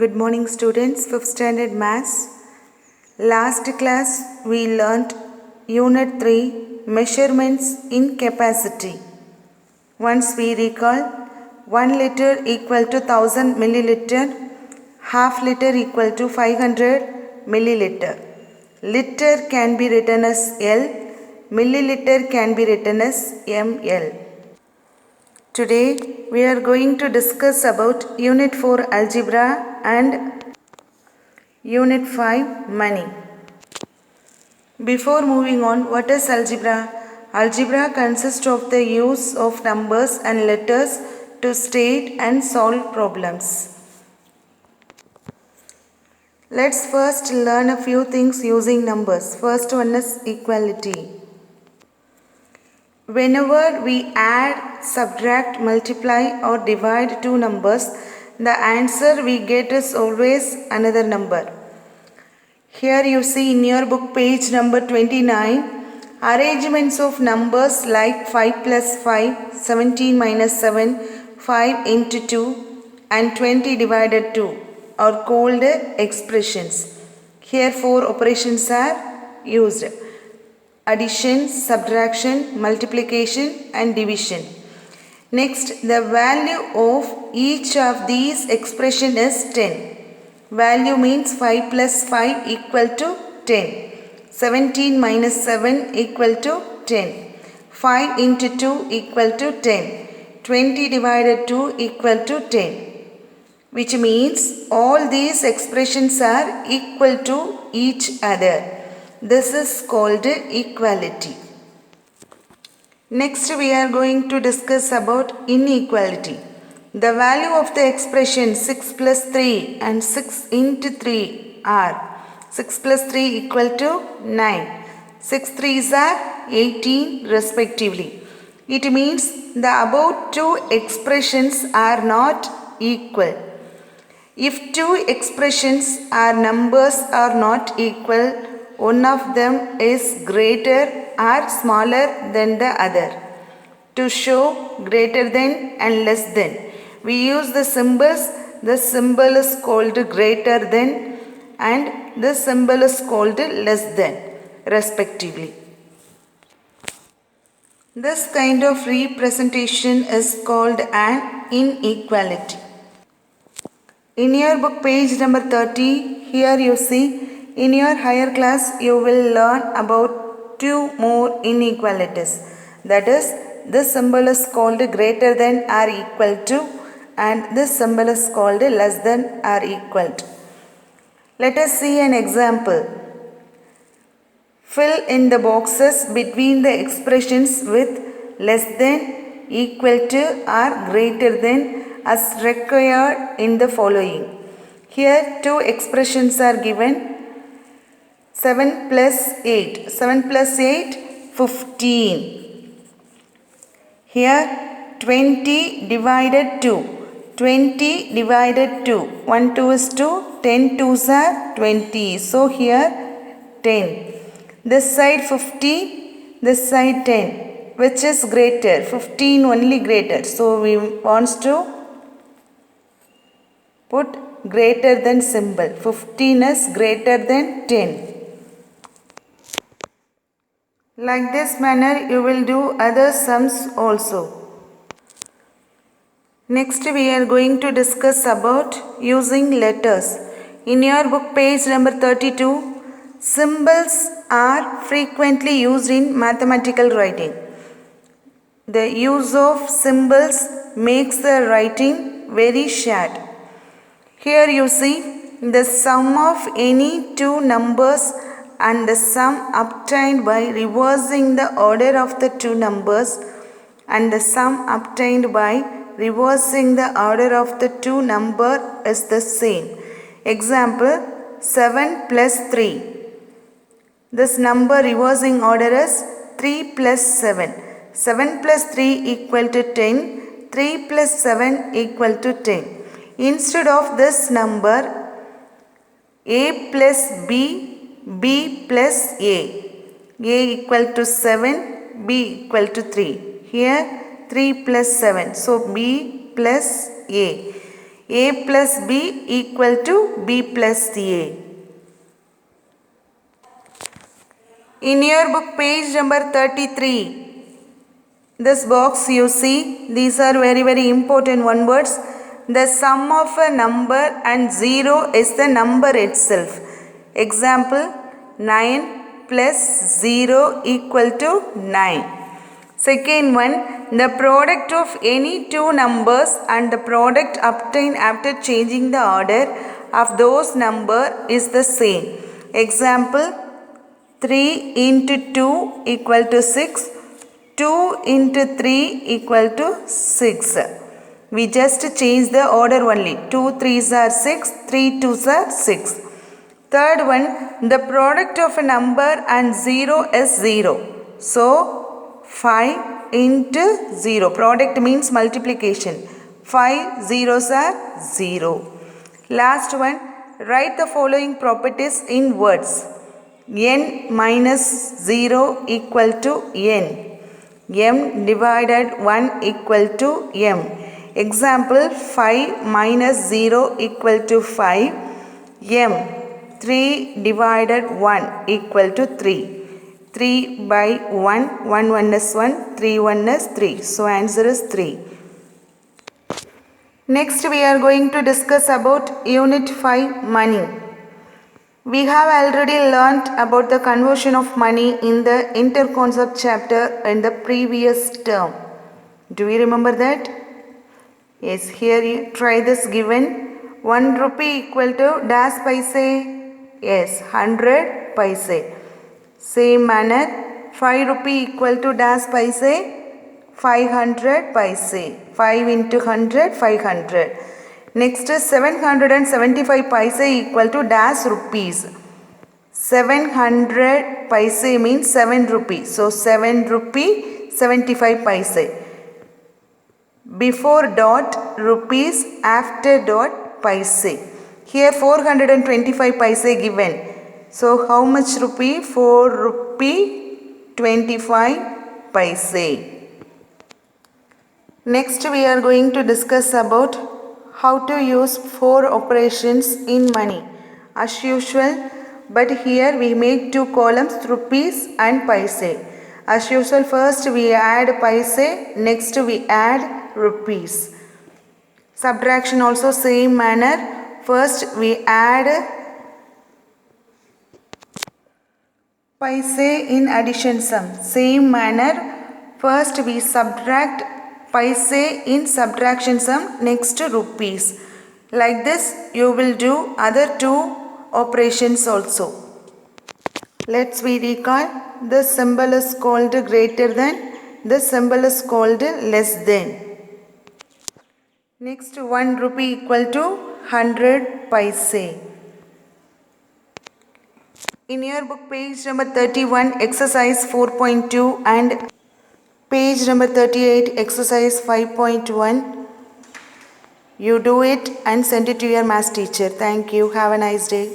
Good morning students, 5th standard maths. Last class we learnt unit 3 measurements in capacity. Once we recall, 1 liter equal to 1000 milliliter, half liter equal to 500 milliliter. Liter can be written as L, milliliter can be written as ml. Today we are going to discuss about Unit 4 Algebra and Unit 5 Money. Before moving on, what is algebra? Algebra consists of the use of numbers and letters to state and solve problems. Let's first learn a few things using numbers. First one is equality. Whenever we add, subtract, multiply or divide two numbers, the answer we get is always another number. Here you see in your book page number 29, arrangements of numbers like 5 plus 5, 17 minus 7, 5 into 2 and 20 divided 2 are called expressions. Here four operations are used: addition, subtraction, multiplication and division. Next, the value of each of these expression is 10. Value means 5 plus 5 equal to 10. 17 minus 7 equal to 10. 5 into 2 equal to 10. 20 divided 2 equal to 10. Which means all these expressions are equal to each other. This is called equality. Next we are going to discuss about inequality. The value of the expression 6 plus 3 and 6 into 3 are 6 plus 3 equal to 9. 6 3s are 18 respectively. It means the above two expressions are not equal. If two expressions or numbers are not equal, one of them is greater or smaller than the other. To show greater than and less than, we use the symbols. The symbol is called greater than and the symbol is called less than respectively. This kind of representation is called an inequality. In your book page number 30, here you see, in your higher class you will learn about two more inequalities. That is, this symbol is called greater than or equal to and this symbol is called less than or equal to. Let us see an example. Fill in the boxes between the expressions with less than, equal to or greater than as required in the following. Here two expressions are given. 7 plus 8. 7 plus 8, 15. Here 20 divided 2. 20 divided 2. 1 2 is 2. 10 2s are 20. So here 10. This side 50. This side 10. Which is greater? 15 only greater. So we want to put greater than symbol. 15 is greater than 10. Like this manner you will do other sums also. Next we are going to discuss about using letters. In your book page number 32, symbols are frequently used in mathematical writing. The use of symbols makes the writing very short. Here you see the sum of any two numbers and the sum obtained by reversing the order of the two numbers and the sum obtained by reversing the order of the two numbers is the same. Example, 7 plus 3. This number reversing order is 3 plus 7. 7 plus 3 equal to 10. 3 plus 7 equal to 10. Instead of this number, A plus B, B plus A equal to 7, B equal to 3. Here 3 plus 7, so B plus A. A plus B equal to B plus A. In your book page number 33, this box you see, these are very important one words. The sum of a number and 0 is the number itself. Example, 9 plus 0 equal to 9. Second one, the product of any two numbers and the product obtained after changing the order of those numbers is the same. Example, 3 into 2 equal to 6. 2 into 3 equal to 6. We just change the order only. 2 3s are 6, 3 2s are 6. Third one, the product of a number and 0 is 0. So, 5 into 0. Product means multiplication. 5 zeros are 0. Last one, write the following properties in words. N minus 0 equal to N. M divided 1 equal to M. Example, 5 minus 0 equal to 5. M. 3 divided 1 equal to 3. 3 by 1, 1 is 1, 3 1 is 3. So answer is 3. Next we are going to discuss about Unit 5 money. We have already learnt about the conversion of money in the interconcept chapter in the previous term. Do you remember that? Yes, here you try this given. 1 rupee equal to dash paise? Yes, 100 paise. Same manner, 5 rupee equal to dash paise? 500 paise. 5 into 100, 500. Next is 775 paise equal to dash rupees. 700 paise means 7 rupees. So 7 rupee 75 paise. Before dot rupees, after dot paise. Here 425 paise given. So how much rupee? 4 rupee 25 paise. Next we are going to discuss about how to use 4 operations in money as usual, but here we make 2 columns, rupees and paise. As usual, first we add paise, next we add rupees. Subtraction also same manner. First we add paise in addition sum. Same manner. First we subtract paise in subtraction sum, next rupees. Like this you will do other 2 operations also. Let's we recall. This symbol is called greater than. This symbol is called less than. Next 1 rupee equal to 100 paise. In your book page number 31 exercise 4.2 and page number 38 exercise 5.1. You do it and send it to your maths teacher. Thank you. Have a nice day.